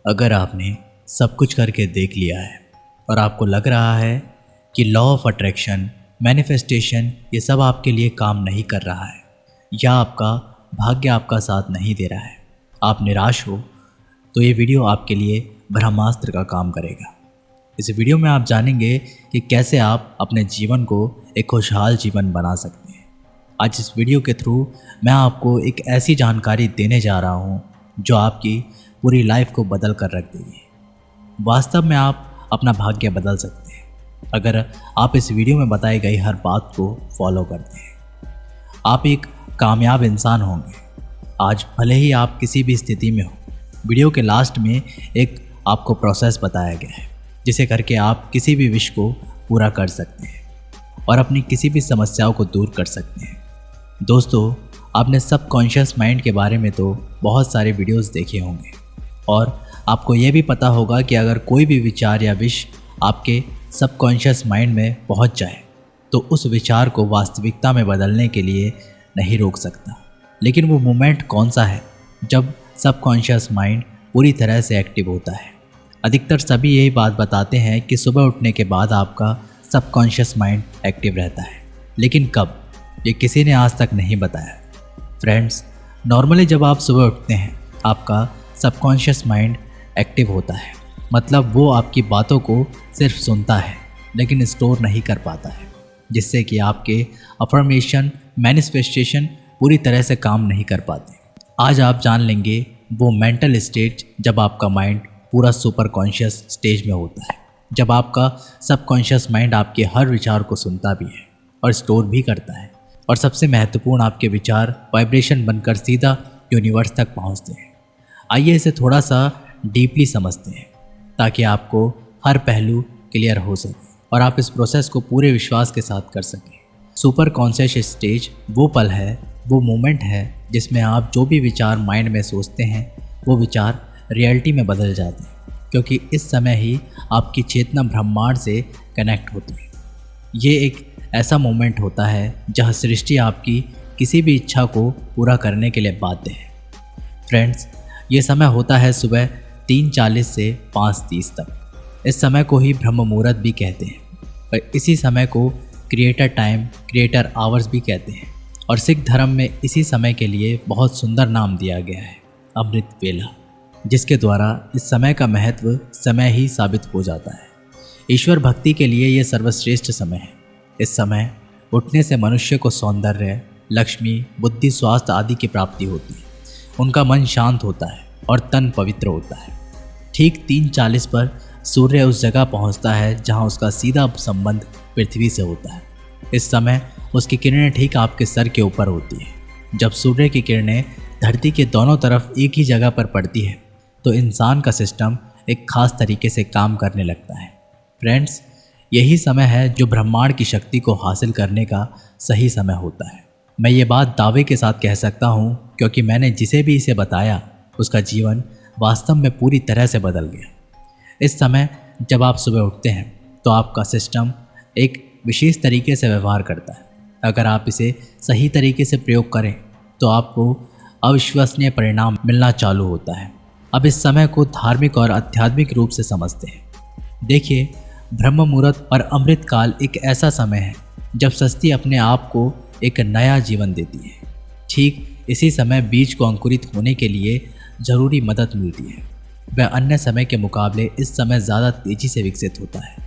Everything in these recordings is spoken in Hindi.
अगर आपने सब कुछ करके देख लिया है और आपको लग रहा है कि लॉ ऑफ अट्रैक्शन, मैनिफेस्टेशन ये सब आपके लिए काम नहीं कर रहा है या आपका भाग्य आपका साथ नहीं दे रहा है, आप निराश हो, तो ये वीडियो आपके लिए ब्रह्मास्त्र का काम करेगा। इस वीडियो में आप जानेंगे कि कैसे आप अपने जीवन को एक खुशहाल जीवन बना सकते हैं। आज इस वीडियो के थ्रू मैं आपको एक ऐसी जानकारी देने जा रहा हूँ जो आपकी पूरी लाइफ को बदल कर रख देगी। वास्तव में आप अपना भाग्य बदल सकते हैं अगर आप इस वीडियो में बताई गई हर बात को फॉलो करते हैं। आप एक कामयाब इंसान होंगे आज, भले ही आप किसी भी स्थिति में हो। वीडियो के लास्ट में एक आपको प्रोसेस बताया गया है जिसे करके आप किसी भी विश को पूरा कर सकते हैं और अपनी किसी भी समस्याओं को दूर कर सकते हैं। दोस्तों, आपने सबकॉन्शियस माइंड के बारे में तो बहुत सारे वीडियोस देखे होंगे और आपको ये भी पता होगा कि अगर कोई भी विचार या विश आपके सबकॉन्शियस माइंड में पहुंच जाए तो उस विचार को वास्तविकता में बदलने के लिए नहीं रोक सकता। लेकिन वो मोमेंट कौन सा है जब सबकॉन्शियस माइंड पूरी तरह से एक्टिव होता है? अधिकतर सभी यही बात बताते हैं कि सुबह उठने के बाद आपका सबकॉन्शियस माइंड एक्टिव रहता है, लेकिन कब, ये किसी ने आज तक नहीं बताया। फ्रेंड्स, नॉर्मली जब आप सुबह उठते हैं आपका सबकॉन्शियस माइंड एक्टिव होता है, मतलब वो आपकी बातों को सिर्फ सुनता है लेकिन स्टोर नहीं कर पाता है, जिससे कि आपके अफर्मेशन, मैनिफेस्टेशन पूरी तरह से काम नहीं कर पाते। आज आप जान लेंगे वो मेंटल स्टेज जब आपका माइंड पूरा सुपर कॉन्शियस स्टेज में होता है, जब आपका सबकॉन्शियस माइंड आपके हर विचार को सुनता भी है और स्टोर भी करता है, और सबसे महत्वपूर्ण, आपके विचार वाइब्रेशन बनकर सीधा यूनिवर्स तक पहुंचते हैं। आइए इसे थोड़ा सा डीपली समझते हैं ताकि आपको हर पहलू क्लियर हो सके और आप इस प्रोसेस को पूरे विश्वास के साथ कर सकें। सुपर कॉन्शियस स्टेज वो पल है, वो मोमेंट है जिसमें आप जो भी विचार माइंड में सोचते हैं वो विचार रियलिटी में बदल जाते हैं, क्योंकि इस समय ही आपकी चेतना ब्रह्मांड से कनेक्ट होती है। ये एक ऐसा मोमेंट होता है जहाँ सृष्टि आपकी किसी भी इच्छा को पूरा करने के लिए बाध्य है। फ्रेंड्स, ये समय होता है सुबह 3:40 से 5:30 तक। इस समय को ही ब्रह्म मुहूर्त भी कहते हैं और इसी समय को क्रिएटर टाइम, क्रिएटर आवर्स भी कहते हैं, और सिख धर्म में इसी समय के लिए बहुत सुंदर नाम दिया गया है, अमृत वेला, जिसके द्वारा इस समय का महत्व समय ही साबित हो जाता है। ईश्वर भक्ति के लिए ये सर्वश्रेष्ठ समय है। इस समय उठने से मनुष्य को सौंदर्य, लक्ष्मी, बुद्धि, स्वास्थ्य आदि की प्राप्ति होती है। उनका मन शांत होता है और तन पवित्र होता है। ठीक 3:40 पर सूर्य उस जगह पहुंचता है जहां उसका सीधा संबंध पृथ्वी से होता है। इस समय उसकी किरणें ठीक आपके सर के ऊपर होती है। जब सूर्य की किरणें धरती के दोनों तरफ एक ही जगह पर पड़ती है तो इंसान का सिस्टम एक खास तरीके से काम करने लगता है। फ्रेंड्स, यही समय है जो ब्रह्मांड की शक्ति को हासिल करने का सही समय होता है। मैं ये बात दावे के साथ कह सकता हूँ क्योंकि मैंने जिसे भी इसे बताया उसका जीवन वास्तव में पूरी तरह से बदल गया। इस समय जब आप सुबह उठते हैं तो आपका सिस्टम एक विशेष तरीके से व्यवहार करता है। अगर आप इसे सही तरीके से प्रयोग करें तो आपको अविश्वसनीय परिणाम मिलना चालू होता है। अब इस समय को धार्मिक और आध्यात्मिक रूप से समझते हैं। देखिए, ब्रह्म मुहूर्त और अमृत काल एक ऐसा समय है जब सृष्टि अपने आप को एक नया जीवन देती है। ठीक इसी समय बीज को अंकुरित होने के लिए ज़रूरी मदद मिलती है। वह अन्य समय के मुकाबले इस समय ज़्यादा तेज़ी से विकसित होता है।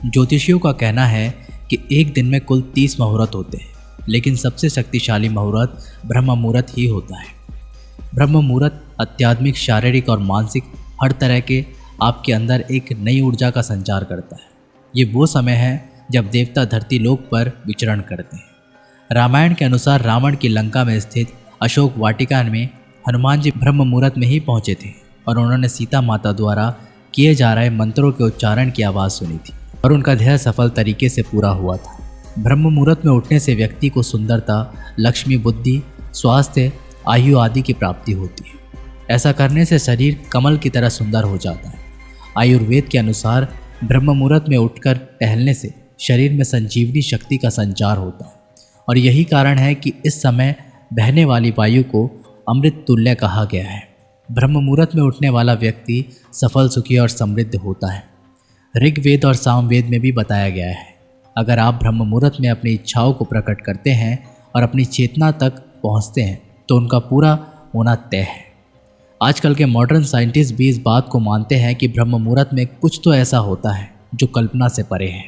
ज्योतिषियों का कहना है कि एक दिन में कुल 30 मुहूर्त होते हैं, लेकिन सबसे शक्तिशाली मुहूर्त ब्रह्म मुहूर्त ही होता है। ब्रह्म मुहूर्त आध्यात्मिक, शारीरिक और मानसिक हर तरह के आपके अंदर एक नई ऊर्जा का संचार करता है। ये वो समय है जब देवता धरती लोक पर विचरण करते हैं। रामायण के अनुसार रावण की लंका में स्थित अशोक वाटिका में हनुमान जी ब्रह्म मुहूर्त में ही पहुंचे थे और उन्होंने सीता माता द्वारा किए जा रहे मंत्रों के उच्चारण की आवाज़ सुनी थी और उनका ध्येय सफल तरीके से पूरा हुआ था। ब्रह्म मुहूर्त में उठने से व्यक्ति को सुंदरता, लक्ष्मी, बुद्धि, स्वास्थ्य, आयु आदि की प्राप्ति होती है। ऐसा करने से शरीर कमल की तरह सुंदर हो जाता है। आयुर्वेद के अनुसार ब्रह्म मुहूर्त में उठकर टहलने से शरीर में संजीवनी शक्ति का संचार होता है और यही कारण है कि इस समय बहने वाली वायु को अमृत तुल्य कहा गया है। ब्रह्म मुहूर्त में उठने वाला व्यक्ति सफल, सुखी और समृद्ध होता है। ऋग्वेद और सामवेद में भी बताया गया है, अगर आप ब्रह्म मुहूर्त में अपनी इच्छाओं को प्रकट करते हैं और अपनी चेतना तक पहुंचते हैं तो उनका पूरा होना तय है। आजकल के मॉडर्न साइंटिस्ट भी इस बात को मानते हैं कि ब्रह्म मुहूर्त में कुछ तो ऐसा होता है जो कल्पना से परे है।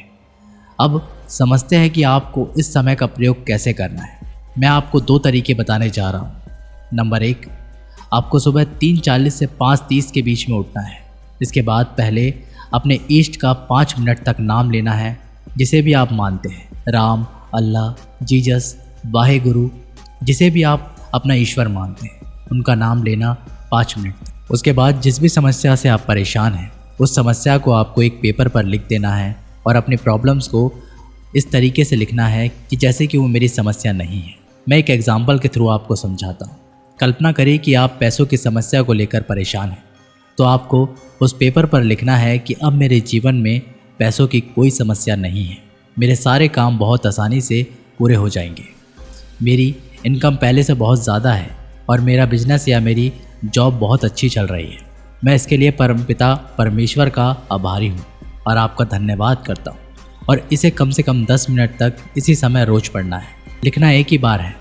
अब समझते हैं कि आपको इस समय का प्रयोग कैसे करना है। मैं आपको 2 तरीके बताने जा रहा हूँ। नंबर 1, आपको सुबह 3:40 से 5:30 के बीच में उठना है। इसके बाद पहले अपने इष्ट का 5 मिनट तक नाम लेना है, जिसे भी आप मानते हैं, राम, अल्लाह, जीसस, वाहेगुरु, जिसे भी आप अपना ईश्वर मानते हैं, उनका नाम लेना 5 मिनट। उसके बाद जिस भी समस्या से आप परेशान हैं उस समस्या को आपको एक पेपर पर लिख देना है और अपनी प्रॉब्लम्स को इस तरीके से लिखना है कि जैसे कि वो मेरी समस्या नहीं है। मैं एक एग्जाम्पल के थ्रू आपको समझाता हूँ। कल्पना करिए कि आप पैसों की समस्या को लेकर परेशान हैं, तो आपको उस पेपर पर लिखना है कि अब मेरे जीवन में पैसों की कोई समस्या नहीं है, मेरे सारे काम बहुत आसानी से पूरे हो जाएंगे, मेरी इनकम पहले से बहुत ज़्यादा है और मेरा बिजनेस या मेरी जॉब बहुत अच्छी चल रही है। मैं इसके लिए परमपिता परमेश्वर का आभारी हूँ और आपका धन्यवाद करता हूँ। और इसे कम से कम 10 मिनट तक इसी समय रोज पढ़ना है। लिखना एक ही बार है,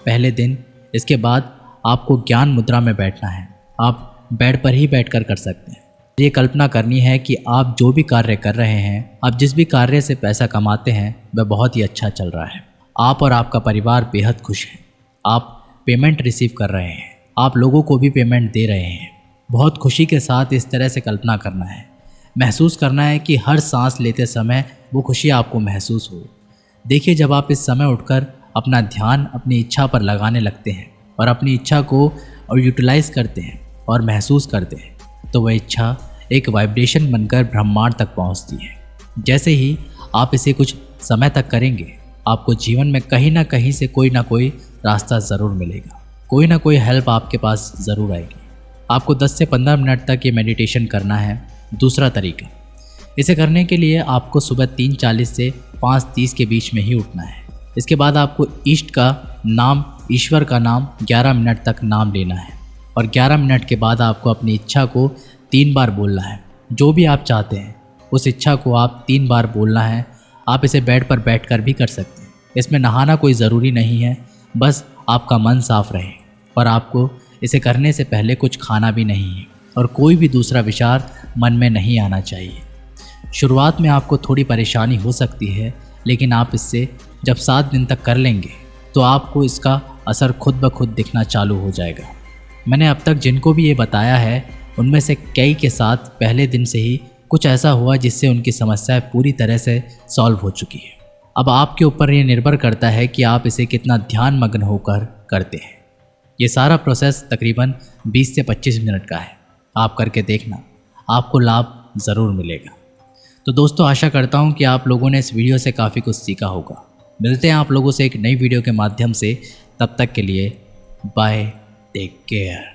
पहले दिन। इसके बाद आपको ज्ञान मुद्रा में बैठना है। आप बेड पर ही बैठकर कर सकते हैं। ये कल्पना करनी है कि आप जो भी कार्य कर रहे हैं, आप जिस भी कार्य से पैसा कमाते हैं, वह बहुत ही अच्छा चल रहा है। आप और आपका परिवार बेहद खुश हैं। आप पेमेंट रिसीव कर रहे हैं, आप लोगों को भी पेमेंट दे रहे हैं। बहुत खुशी के साथ इस तरह से कल्पना करना है। महसूस करना है कि हर सांस लेते समय वो खुशी आपको महसूस हो। देखिए, जब आप इस समय उठकर अपना ध्यान अपनी इच्छा पर लगाने लगते हैं और अपनी इच्छा को यूटिलाइज करते हैं और महसूस करते हैं, तो वह इच्छा एक वाइब्रेशन बनकर ब्रह्मांड तक पहुंचती है। जैसे ही आप इसे कुछ समय तक करेंगे, आपको जीवन में कहीं ना कहीं से कोई ना कोई रास्ता ज़रूर मिलेगा, कोई ना कोई हेल्प आपके पास ज़रूर आएगी। आपको 10 से 15 मिनट तक ये मेडिटेशन करना है। दूसरा तरीका, इसे करने के लिए आपको सुबह 3:40 से 5:30 के बीच में ही उठना है। इसके बाद आपको इष्ट का नाम, ईश्वर का नाम 11 मिनट तक नाम लेना है और 11 मिनट के बाद आपको अपनी इच्छा को 3 बार बोलना है। जो भी आप चाहते हैं उस इच्छा को आप 3 बार बोलना है। आप इसे बेड पर बैठकर भी कर सकते हैं। इसमें नहाना कोई ज़रूरी नहीं है, बस आपका मन साफ रहे। और आपको इसे करने से पहले कुछ खाना भी नहीं है और कोई भी दूसरा विचार मन में नहीं आना चाहिए। शुरुआत में आपको थोड़ी परेशानी हो सकती है, लेकिन आप इससे जब 7 दिन तक कर लेंगे तो आपको इसका असर खुद ब खुद दिखना चालू हो जाएगा। मैंने अब तक जिनको भी ये बताया है, उनमें से कई के साथ पहले दिन से ही कुछ ऐसा हुआ जिससे उनकी समस्या पूरी तरह से सॉल्व हो चुकी है। अब आपके ऊपर ये निर्भर करता है कि आप इसे कितना ध्यान मग्न होकर करते हैं। ये सारा प्रोसेस तकरीबन 20 से 25 मिनट का है। आप करके देखना, आपको लाभ ज़रूर मिलेगा। तो दोस्तों, आशा करता हूँ कि आप लोगों ने इस वीडियो से काफ़ी कुछ सीखा होगा। मिलते हैं आप लोगों से एक नई वीडियो के माध्यम से। तब तक के लिए बाय, टेक केयर।